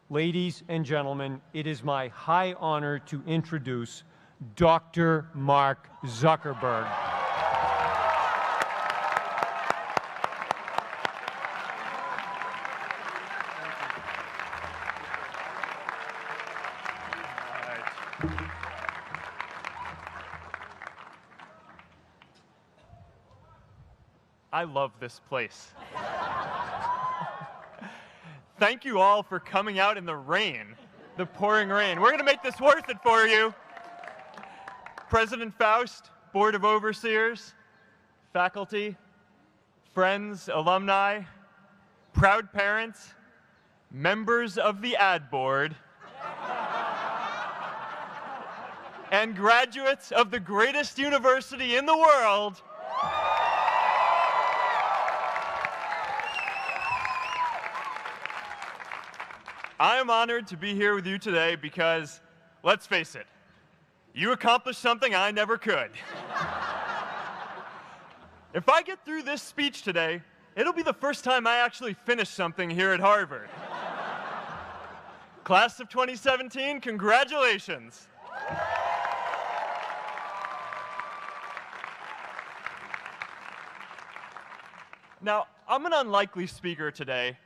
Ladies and gentlemen, it is my high honor to introduce Dr. Mark Zuckerberg. I love this place. Thank you all for coming out in the rain, the pouring rain. We're going to make this worth it for you. President Faust, Board of Overseers, faculty, friends, alumni, proud parents, members of the ad board, and graduates of the greatest university in the world. I am honored to be here with you today because, let's face it, you accomplished something I never could. If I get through this speech today, it'll be the first time I actually finish something here at Harvard. Class of 2017, congratulations. Now, I'm an unlikely speaker today.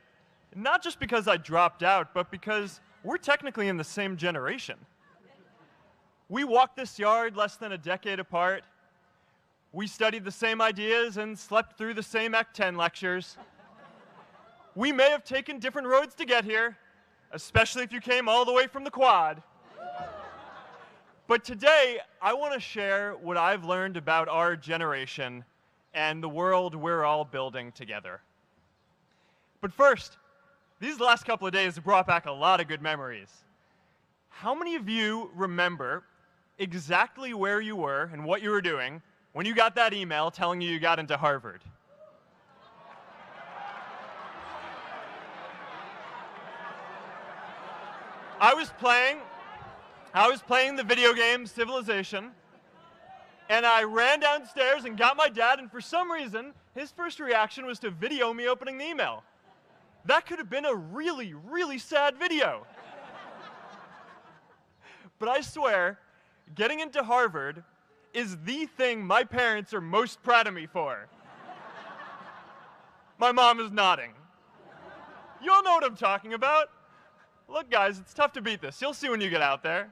Not just because I dropped out, but because we're technically in the same generation. We walked this yard less than a decade apart. We studied the same ideas and slept through the same Act 10 lectures. We may have taken different roads to get here, especially if you came all the way from the quad. But today, I want to share what I've learned about our generation and the world we're all building together. But first, these last couple of days have brought back a lot of good memories. How many of you remember exactly where you were and what you were doing when you got that email telling you got into Harvard? I was playing the video game Civilization, and I ran downstairs and got my dad, and for some reason, his first reaction was to video me opening the email. That could have been a really, really sad video. But I swear, getting into Harvard is the thing my parents are most proud of me for. My mom is nodding. You all know what I'm talking about. Look, guys, it's tough to beat this. You'll see when you get out there.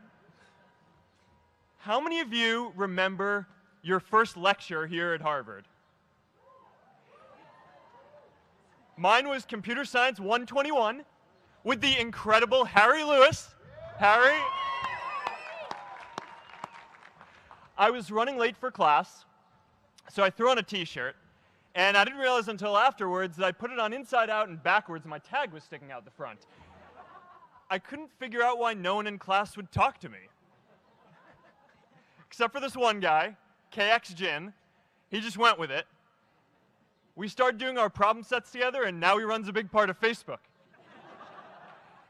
How many of you remember your first lecture here at Harvard? Mine was Computer Science 121 with the incredible Harry Lewis. Harry. I was running late for class, so I threw on a t-shirt, and I didn't realize until afterwards that I put it on inside out and backwards, and my tag was sticking out the front. I couldn't figure out why no one in class would talk to me. Except for this one guy, KX Jin. He just went with it. We started doing our problem sets together, and now he runs a big part of Facebook.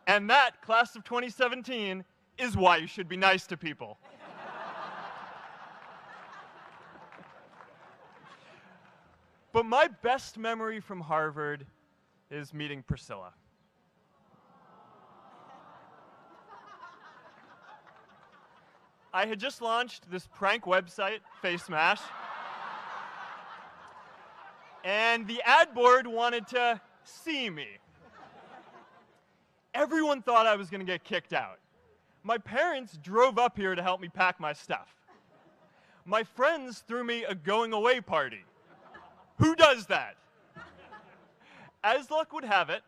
And that, class of 2017, is why you should be nice to people. But my best memory from Harvard is meeting Priscilla. I had just launched this prank website, Face Mash. And the ad board wanted to see me. Everyone thought I was going to get kicked out. My parents drove up here to help me pack my stuff. My friends threw me a going-away party. Who does that? As luck would have it,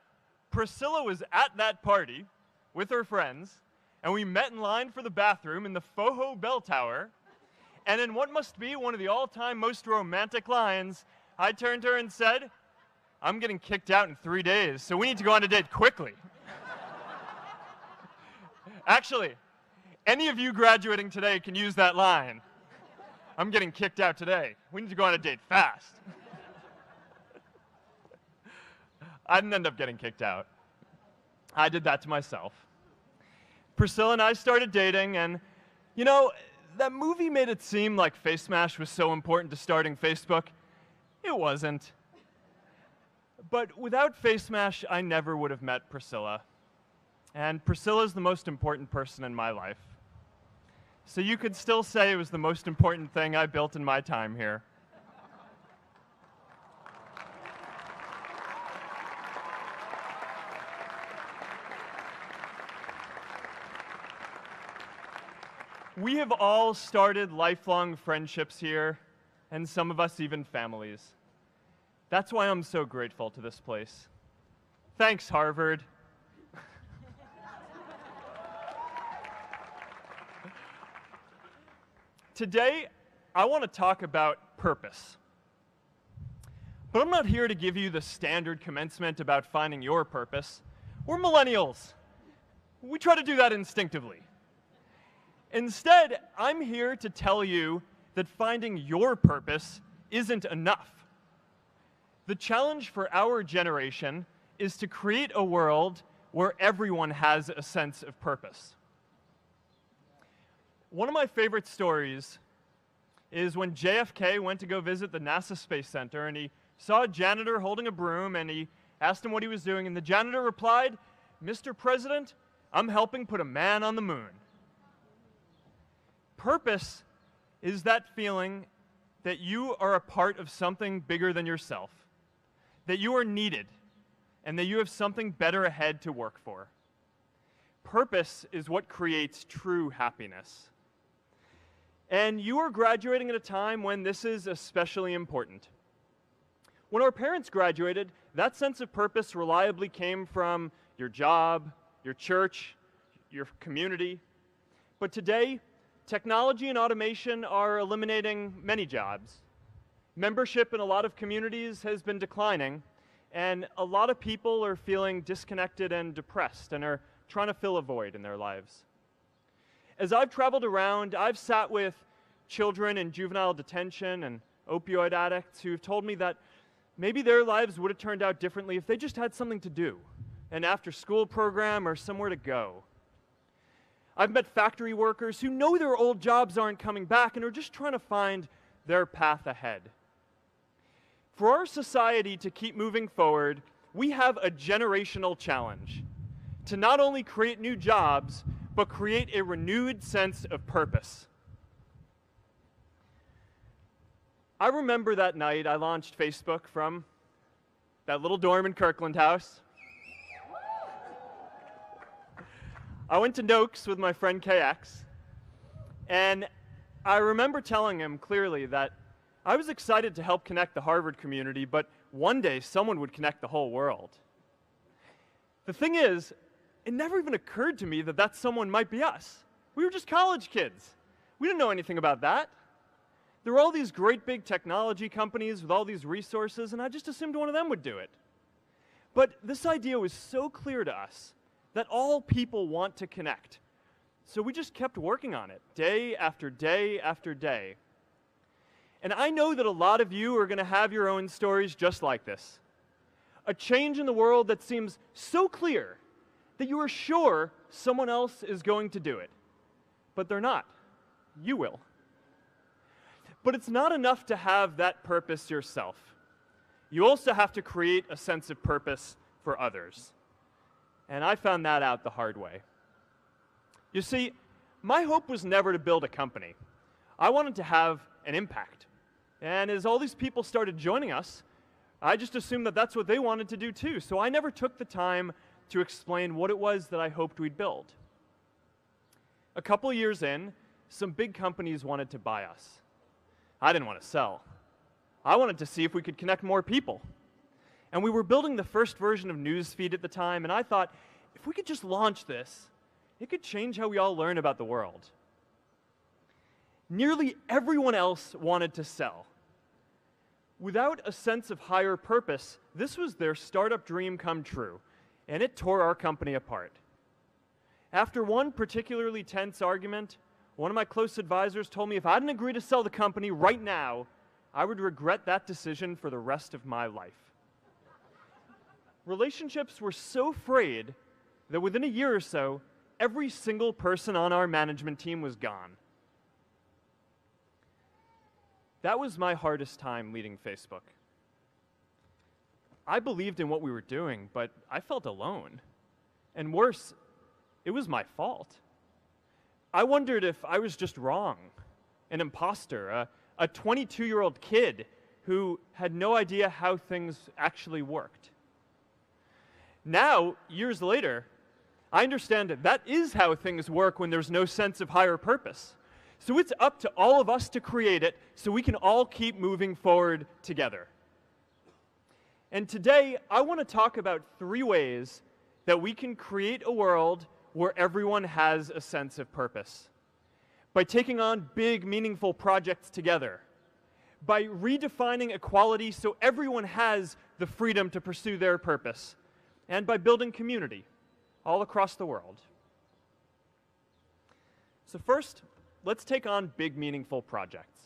Priscilla was at that party with her friends, and we met in line for the bathroom in the Foho Bell Tower, and in what must be one of the all-time most romantic lines, I turned to her and said, "I'm getting kicked out in 3 days, so we need to go on a date quickly." Actually, any of you graduating today can use that line. "I'm getting kicked out today. We need to go on a date fast." I didn't end up getting kicked out. I did that to myself. Priscilla and I started dating, and, you know, that movie made it seem like Face Mash was so important to starting Facebook. It wasn't. But without Face Mash, I never would have met Priscilla. And Priscilla's the most important person in my life. So you could still say it was the most important thing I built in my time here. We have all started lifelong friendships here, and some of us even families. That's why I'm so grateful to this place. Thanks, Harvard. Today, I want to talk about purpose. But I'm not here to give you the standard commencement about finding your purpose. We're millennials. We try to do that instinctively. Instead, I'm here to tell you that finding your purpose isn't enough. The challenge for our generation is to create a world where everyone has a sense of purpose. One of my favorite stories is when JFK went to go visit the NASA Space Center, and he saw a janitor holding a broom, and he asked him what he was doing, and the janitor replied, "Mr. President, I'm helping put a man on the moon." Purpose is that feeling that you are a part of something bigger than yourself, that you are needed, and that you have something better ahead to work for. Purpose is what creates true happiness. And you are graduating at a time when this is especially important. When our parents graduated, that sense of purpose reliably came from your job, your church, your community. But today, technology and automation are eliminating many jobs. Membership in a lot of communities has been declining, and a lot of people are feeling disconnected and depressed and are trying to fill a void in their lives. As I've traveled around, I've sat with children in juvenile detention and opioid addicts who've told me that maybe their lives would have turned out differently if they just had something to do, an after-school program or somewhere to go. I've met factory workers who know their old jobs aren't coming back and are just trying to find their path ahead. For our society to keep moving forward, we have a generational challenge to not only create new jobs, but create a renewed sense of purpose. I remember that night I launched Facebook from that little dorm in Kirkland House. I went to Noakes with my friend KX, and I remember telling him clearly that I was excited to help connect the Harvard community, but one day someone would connect the whole world. The thing is, it never even occurred to me that that someone might be us. We were just college kids. We didn't know anything about that. There were all these great big technology companies with all these resources, and I just assumed one of them would do it. But this idea was so clear to us that all people want to connect. So we just kept working on it, day after day after day. And I know that a lot of you are going to have your own stories just like this. A change in the world that seems so clear that you are sure someone else is going to do it. But they're not. You will. But it's not enough to have that purpose yourself. You also have to create a sense of purpose for others. And I found that out the hard way. You see, my hope was never to build a company. I wanted to have an impact. And as all these people started joining us, I just assumed that that's what they wanted to do too. So I never took the time to explain what it was that I hoped we'd build. A couple years in, some big companies wanted to buy us. I didn't want to sell. I wanted to see if we could connect more people. And we were building the first version of Newsfeed at the time, and I thought, if we could just launch this, it could change how we all learn about the world. Nearly everyone else wanted to sell. Without a sense of higher purpose, this was their startup dream come true, and it tore our company apart. After one particularly tense argument, one of my close advisors told me if I didn't agree to sell the company right now, I would regret that decision for the rest of my life. Relationships were so frayed that within a year or so, every single person on our management team was gone. That was my hardest time leading Facebook. I believed in what we were doing, but I felt alone. And worse, it was my fault. I wondered if I was just wrong, an imposter, a 22-year-old kid who had no idea how things actually worked. Now, years later, I understand that is how things work when there's no sense of higher purpose. So it's up to all of us to create it so we can all keep moving forward together. And today, I want to talk about 3 ways that we can create a world where everyone has a sense of purpose. By taking on big, meaningful projects together. By redefining equality so everyone has the freedom to pursue their purpose. And by building community all across the world. So first, let's take on big, meaningful projects.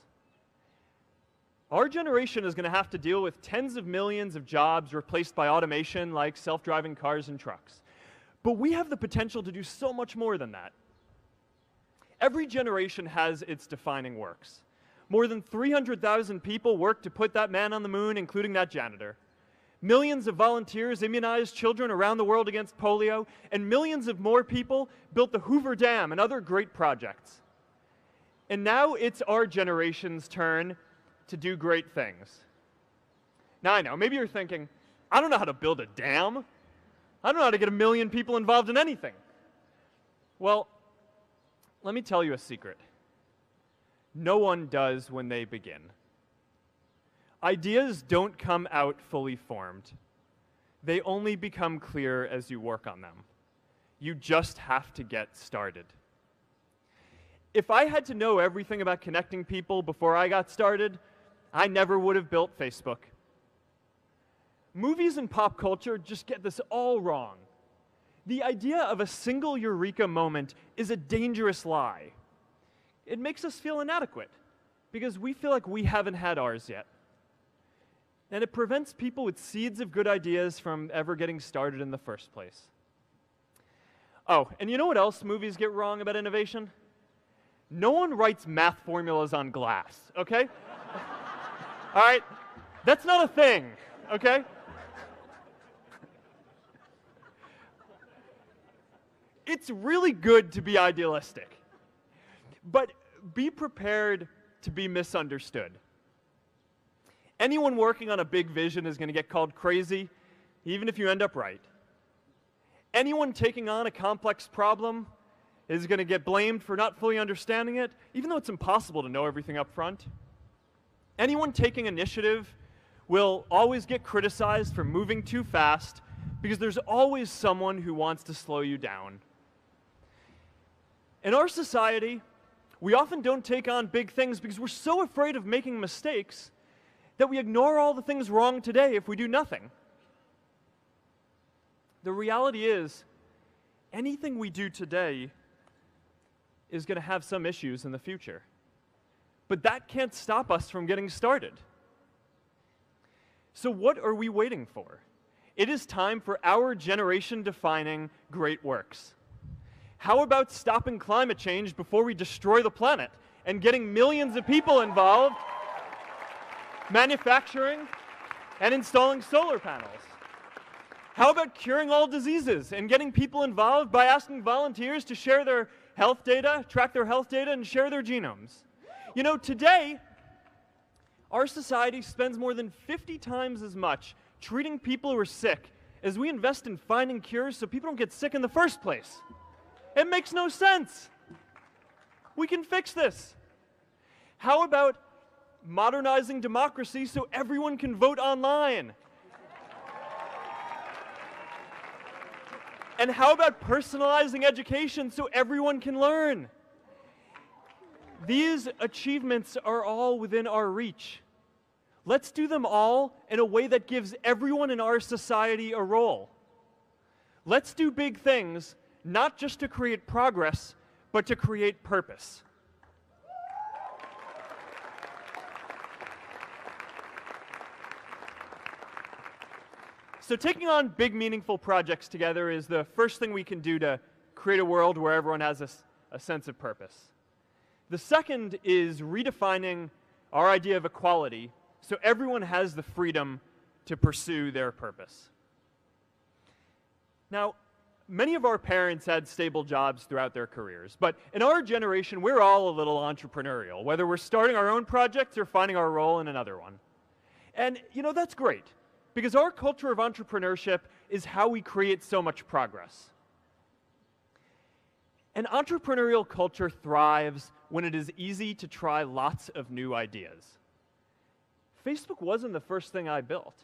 Our generation is going to have to deal with tens of millions of jobs replaced by automation like self-driving cars and trucks. But we have the potential to do so much more than that. Every generation has its defining works. More than 300,000 people worked to put that man on the moon, including that janitor. Millions of volunteers immunized children around the world against polio, and millions of more people built the Hoover Dam and other great projects. And now it's our generation's turn to do great things. Now I know, maybe you're thinking, I don't know how to build a dam. I don't know how to get 1 million people involved in anything. Well, let me tell you a secret. No one does when they begin. Ideas don't come out fully formed. They only become clear as you work on them. You just have to get started. If I had to know everything about connecting people before I got started, I never would have built Facebook. Movies and pop culture just get this all wrong. The idea of a single eureka moment is a dangerous lie. It makes us feel inadequate because we feel like we haven't had ours yet. And it prevents people with seeds of good ideas from ever getting started in the first place. Oh, and you know what else movies get wrong about innovation? No one writes math formulas on glass, okay? All right? That's not a thing, okay? It's really good to be idealistic, but be prepared to be misunderstood. Anyone working on a big vision is going to get called crazy, even if you end up right. Anyone taking on a complex problem is going to get blamed for not fully understanding it, even though it's impossible to know everything up front. Anyone taking initiative will always get criticized for moving too fast because there's always someone who wants to slow you down. In our society, we often don't take on big things because we're so afraid of making mistakes that we ignore all the things wrong today if we do nothing. The reality is, anything we do today is going to have some issues in the future. But that can't stop us from getting started. So what are we waiting for? It is time for our generation-defining great works. How about stopping climate change before we destroy the planet and getting millions of people involved, manufacturing and installing solar panels? How about curing all diseases and getting people involved by asking volunteers to share their health data, track their health data, and share their genomes? You know, today, our society spends more than 50 times as much treating people who are sick as we invest in finding cures so people don't get sick in the first place. It makes no sense. We can fix this. How about modernizing democracy so everyone can vote online? And how about personalizing education so everyone can learn? These achievements are all within our reach. Let's do them all in a way that gives everyone in our society a role. Let's do big things, not just to create progress, but to create purpose. So taking on big, meaningful projects together is the first thing we can do to create a world where everyone has a sense of purpose. The second is redefining our idea of equality so everyone has the freedom to pursue their purpose. Now, many of our parents had stable jobs throughout their careers, but in our generation, we're all a little entrepreneurial, whether we're starting our own projects or finding our role in another one. And, that's great, because our culture of entrepreneurship is how we create so much progress. An entrepreneurial culture thrives when it is easy to try lots of new ideas. Facebook wasn't the first thing I built.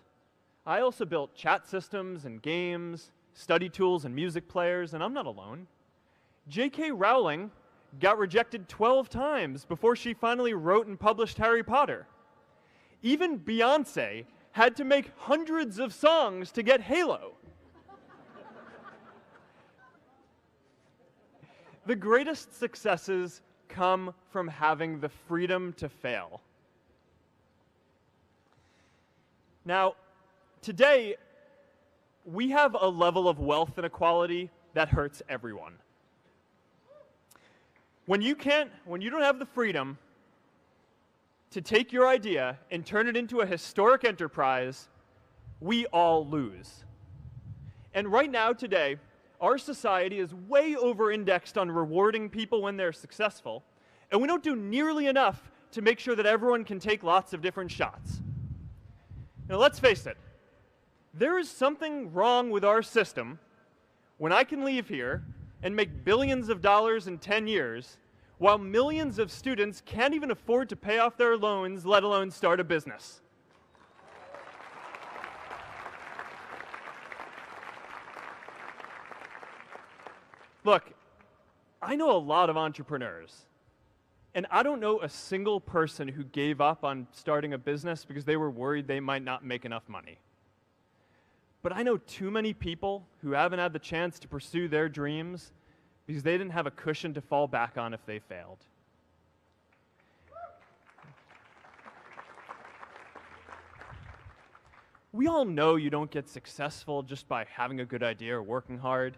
I also built chat systems and games, study tools and music players, and I'm not alone. J.K. Rowling got rejected 12 times before she finally wrote and published Harry Potter. Even Beyoncé had to make hundreds of songs to get Halo. The greatest successes come from having the freedom to fail. Now, today, we have a level of wealth inequality that hurts everyone. When you don't have the freedom to take your idea and turn it into a historic enterprise, we all lose. And right now, today, our society is way over-indexed on rewarding people when they're successful, and we don't do nearly enough to make sure that everyone can take lots of different shots. Now, let's face it. There is something wrong with our system when I can leave here and make billions of dollars in 10 years, while millions of students can't even afford to pay off their loans, let alone start a business. Look, I know a lot of entrepreneurs, and I don't know a single person who gave up on starting a business because they were worried they might not make enough money. But I know too many people who haven't had the chance to pursue their dreams because they didn't have a cushion to fall back on if they failed. We all know you don't get successful just by having a good idea or working hard.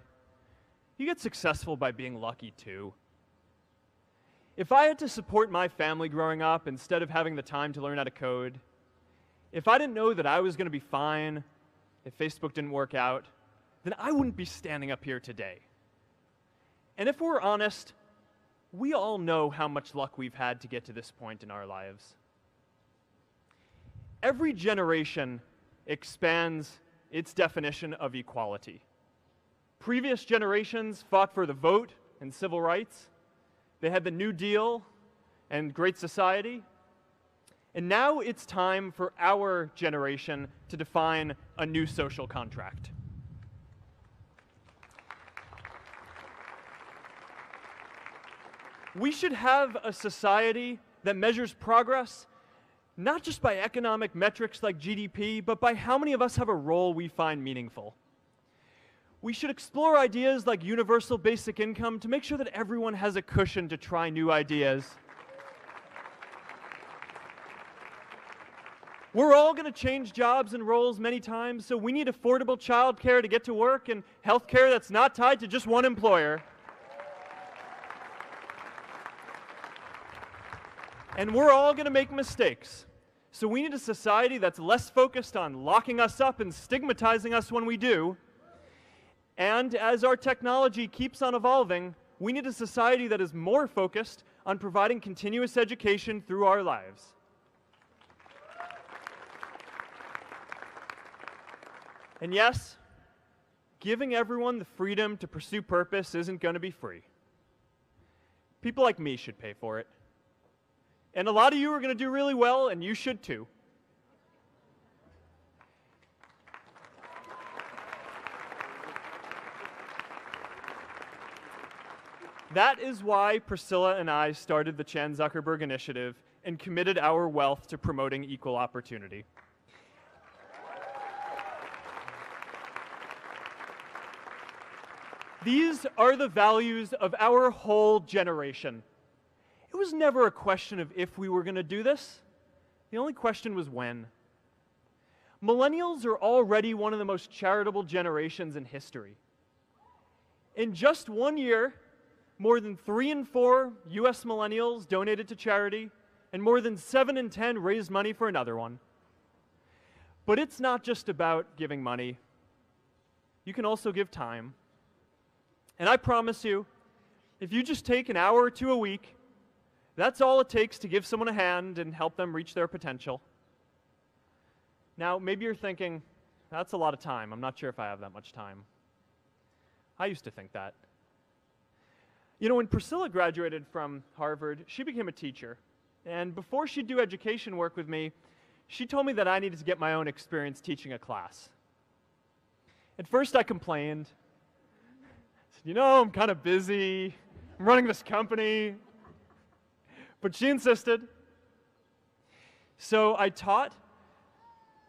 You get successful by being lucky too. If I had to support my family growing up instead of having the time to learn how to code, if I didn't know that I was going to be fine if Facebook didn't work out, then I wouldn't be standing up here today. And if we're honest, we all know how much luck we've had to get to this point in our lives. Every generation expands its definition of equality. Previous generations fought for the vote and civil rights. They had the New Deal and Great Society. And now it's time for our generation to define a new social contract. We should have a society that measures progress not just by economic metrics like GDP, but by how many of us have a role we find meaningful. We should explore ideas like universal basic income to make sure that everyone has a cushion to try new ideas. We're all going to change jobs and roles many times, so we need affordable childcare to get to work and healthcare that's not tied to just one employer. And we're all going to make mistakes. So we need a society that's less focused on locking us up and stigmatizing us when we do. And as our technology keeps on evolving, we need a society that is more focused on providing continuous education through our lives. And yes, giving everyone the freedom to pursue purpose isn't going to be free. People like me should pay for it. And a lot of you are going to do really well, and you should too. That is why Priscilla and I started the Chan Zuckerberg Initiative and committed our wealth to promoting equal opportunity. These are the values of our whole generation. It was never a question of if we were going to do this. The only question was when. Millennials are already one of the most charitable generations in history. In just 1 year, more than 3 in 4 US millennials donated to charity, and more than 7 in 10 raised money for another one. But it's not just about giving money. You can also give time. And I promise you, if you just take an hour or two a week, that's all it takes to give someone a hand and help them reach their potential. Now, maybe you're thinking, that's a lot of time. I'm not sure if I have that much time. I used to think that. You know, when Priscilla graduated from Harvard, she became a teacher. And before she'd do education work with me, she told me that I needed to get my own experience teaching a class. At first, I complained. I said, you know, I'm kind of busy. I'm running this company. But she insisted. So I taught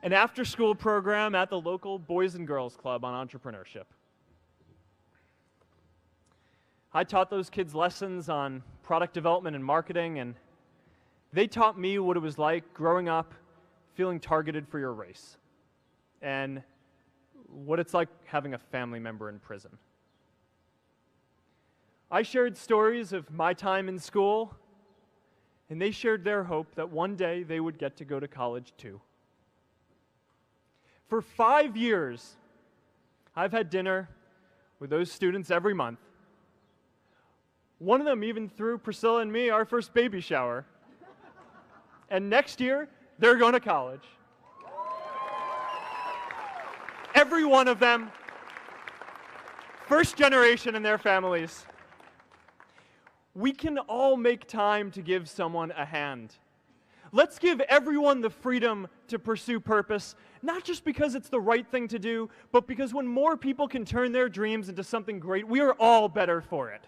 an after-school program at the local Boys and Girls Club on entrepreneurship. I taught those kids lessons on product development and marketing, and they taught me what it was like growing up feeling targeted for your race, and what it's like having a family member in prison. I shared stories of my time in school, and they shared their hope that one day they would get to go to college too. For 5 years, I've had dinner with those students every month. One of them even threw Priscilla and me our first baby shower. And next year, they're going to college. Every one of them, first generation in their families. We can all make time to give someone a hand. Let's give everyone the freedom to pursue purpose, not just because it's the right thing to do, but because when more people can turn their dreams into something great, we are all better for it.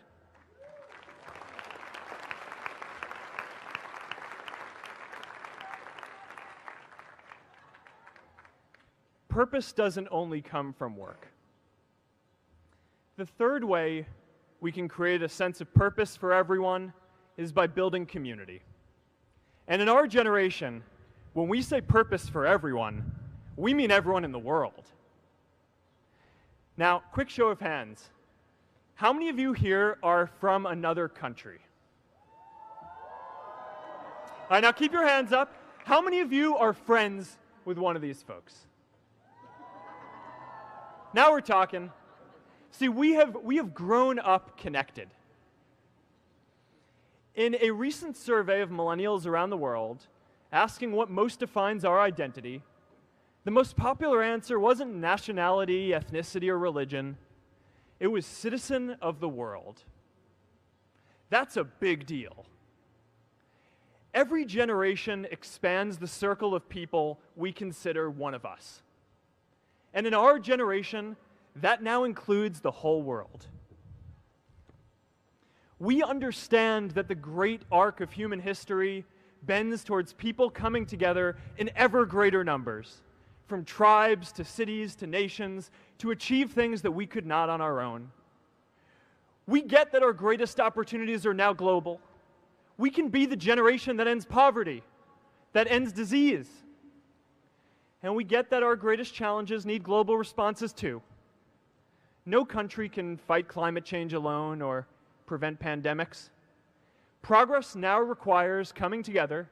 Purpose doesn't only come from work. The third way we can create a sense of purpose for everyone is by building community. And in our generation, when we say purpose for everyone, we mean everyone in the world. Now, quick show of hands. How many of you here are from another country? All right, now keep your hands up. How many of you are friends with one of these folks? Now we're talking. See, we have grown up connected. In a recent survey of millennials around the world, asking what most defines our identity, the most popular answer wasn't nationality, ethnicity, or religion. It was citizen of the world. That's a big deal. Every generation expands the circle of people we consider one of us. And in our generation, that now includes the whole world. We understand that the great arc of human history bends towards people coming together in ever greater numbers, from tribes to cities to nations, to achieve things that we could not on our own. We get that our greatest opportunities are now global. We can be the generation that ends poverty, that ends disease. And we get that our greatest challenges need global responses too. No country can fight climate change alone or prevent pandemics. Progress now requires coming together,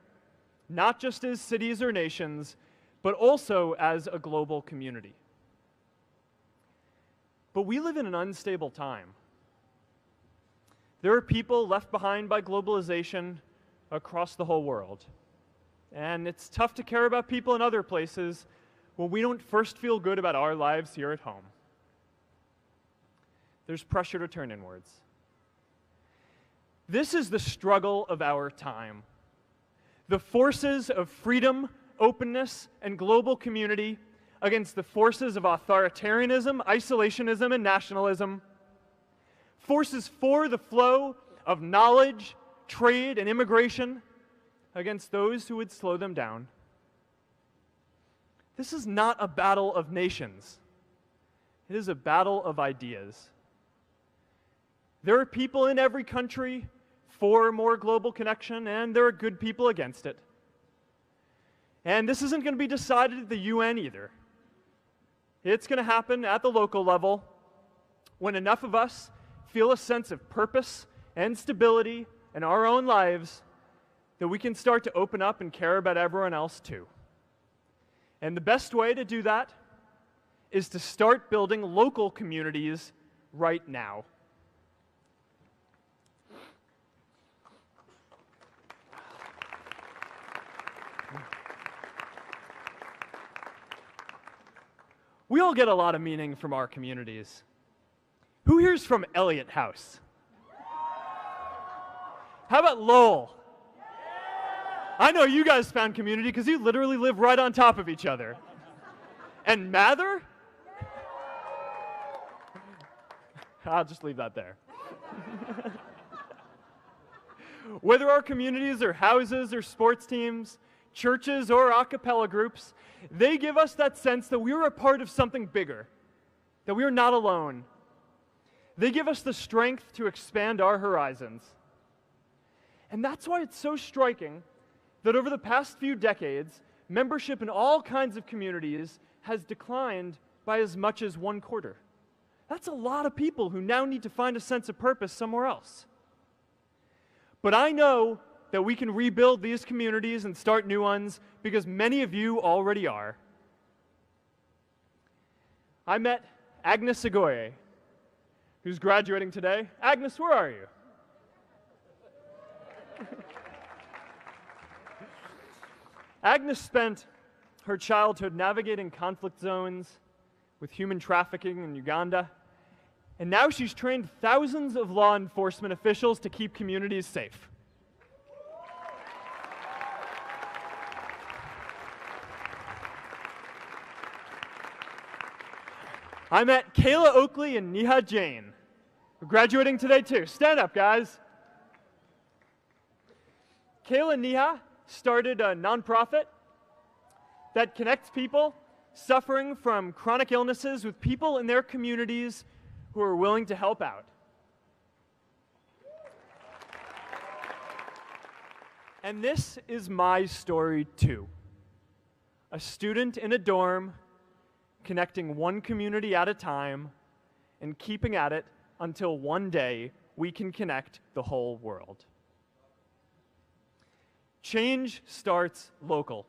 not just as cities or nations, but also as a global community. But we live in an unstable time. There are people left behind by globalization across the whole world. And it's tough to care about people in other places when we don't first feel good about our lives here at home. There's pressure to turn inwards. This is the struggle of our time. The forces of freedom, openness, and global community against the forces of authoritarianism, isolationism, and nationalism. Forces for the flow of knowledge, trade, and immigration against those who would slow them down. This is not a battle of nations. It is a battle of ideas. There are people in every country for more global connection, and there are good people against it. And this isn't going to be decided at the UN either. It's going to happen at the local level when enough of us feel a sense of purpose and stability in our own lives that we can start to open up and care about everyone else too. And the best way to do that is to start building local communities right now. We all get a lot of meaning from our communities. Who here's from Elliott House? How about Lowell? I know you guys found community because you literally live right on top of each other. And Mather? I'll just leave that there. Whether our communities are houses or sports teams, churches or a cappella groups, they give us that sense that we are a part of something bigger, that we are not alone. They give us the strength to expand our horizons. And that's why it's so striking that over the past few decades, membership in all kinds of communities has declined by as much as 1/4. That's a lot of people who now need to find a sense of purpose somewhere else. But I know that we can rebuild these communities and start new ones because many of you already are. I met Agnes Segoye, who's graduating today. Agnes, where are you? Agnes spent her childhood navigating conflict zones with human trafficking in Uganda, and now she's trained thousands of law enforcement officials to keep communities safe. I met Kayla Oakley and Neha Jain, who are graduating today too. Stand up, guys. Kayla and Neha started a nonprofit that connects people suffering from chronic illnesses with people in their communities who are willing to help out. And this is my story too. A student in a dorm, connecting one community at a time and keeping at it until one day we can connect the whole world. Change starts local.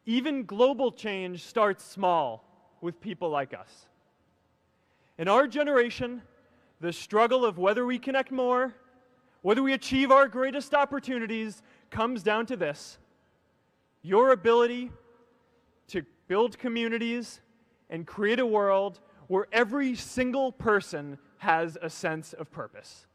Even global change starts small with people like us. In our generation, the struggle of whether we connect more, whether we achieve our greatest opportunities, comes down to this: your ability to build communities and create a world where every single person has a sense of purpose.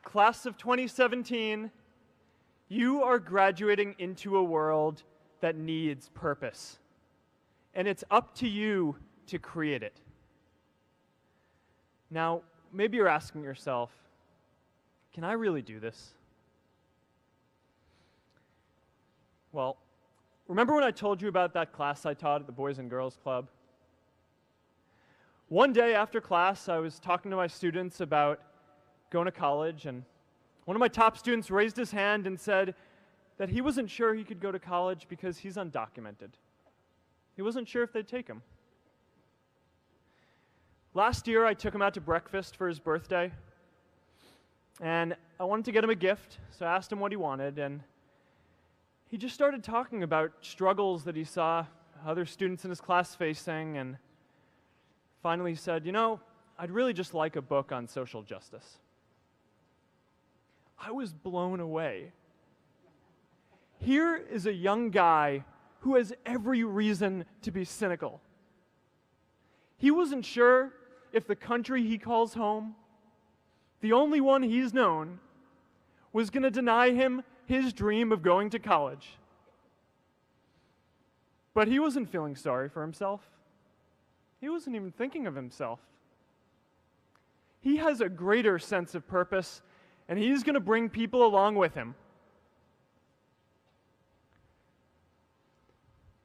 Class of 2017, you are graduating into a world that needs purpose, and it's up to you to create it. Now, maybe you're asking yourself, can I really do this? Well, remember when I told you about that class I taught at the Boys and Girls Club? One day after class, I was talking to my students about going to college, and one of my top students raised his hand and said that he wasn't sure he could go to college because he's undocumented. He wasn't sure if they'd take him. Last year, I took him out to breakfast for his birthday, and I wanted to get him a gift, so I asked him what he wanted, and he just started talking about struggles that he saw other students in his class facing, and finally he said, I'd really just like a book on social justice. I was blown away. Here is a young guy who has every reason to be cynical. He wasn't sure if the country he calls home, the only one he's known, was going to deny him his dream of going to college. But he wasn't feeling sorry for himself. He wasn't even thinking of himself. He has a greater sense of purpose, and he's going to bring people along with him.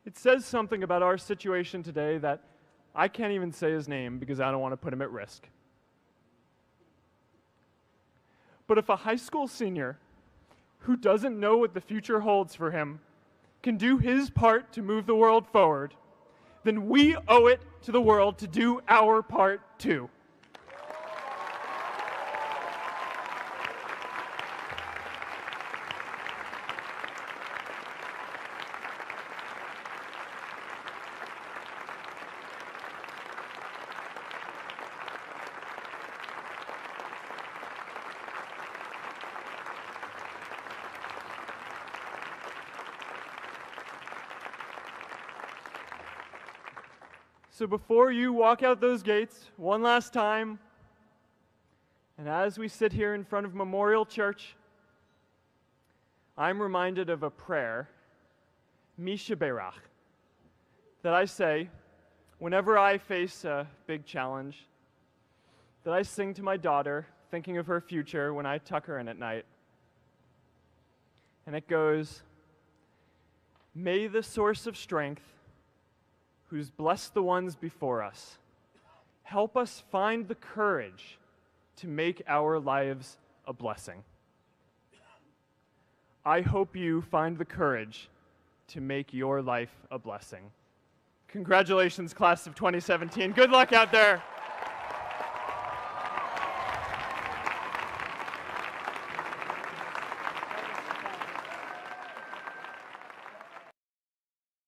It says something about our situation today that I can't even say his name because I don't want to put him at risk. But if a high school senior who doesn't know what the future holds for him can do his part to move the world forward, then we owe it to the world to do our part too. So before you walk out those gates one last time, and as we sit here in front of Memorial Church, I'm reminded of a prayer, Mishaberach, that I say whenever I face a big challenge, that I sing to my daughter, thinking of her future when I tuck her in at night. And it goes, "May the source of strength, who's blessed the ones before us, help us find the courage to make our lives a blessing." I hope you find the courage to make your life a blessing. Congratulations, class of 2017. Good luck out there.